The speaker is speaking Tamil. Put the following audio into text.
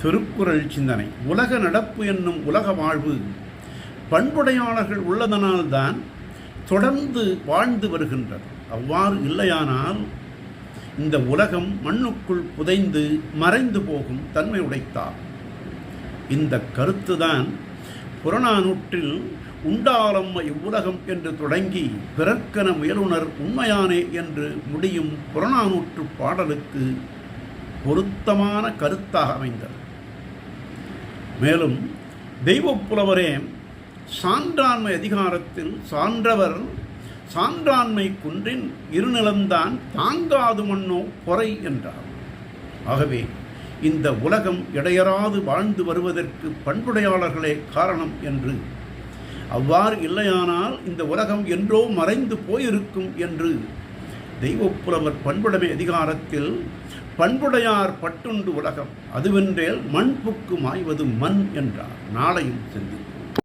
திருக்குறள் சிந்தனை. உலக நடப்பு என்னும் உலக வாழ்வு பண்புடையாளர்கள் உள்ளதனால்தான் தொடர்ந்து வாழ்ந்து வருகின்றது. அவ்வாறு இல்லையானால் இந்த உலகம் மண்ணுக்குள் புதைந்து மறைந்து போகும் தன்மை உடைத்தார். இந்த கருத்துதான் புறநானூற்றில் உண்டாலம்ம இவ்வுலகம் என்று தொடங்கி பிறர்க்கென முயலுணர் உண்மையானே என்று முடியும் புறநானூற்று பாடலுக்கு பொருத்தமான கருத்தாக அமைந்தது. மேலும் தெய்வப்புலவரே சான்றாண்மை அதிகாரத்தில் சான்றவர் சான்றாண்மை குன்றின் இருநிலம்தான் தாங்காது மண்ணோ பொறை என்றார். ஆகவே இந்த உலகம் இடையறாது வாழ்ந்து வருவதற்கு பண்புடையாளர்களே காரணம் என்று, அவ்வாறு இல்லையானால் இந்த உலகம் என்றோ மறைந்து போயிருக்கும் என்று தெய்வப்புலவர் பண்புடைமை அதிகாரத்தில் பண்புடையார் பட்டுண்டு உலகம் அதுவென்றேல் மண்புக்கு மாய்வது மண் என்றார். நாளையும் சிந்திப்போம்.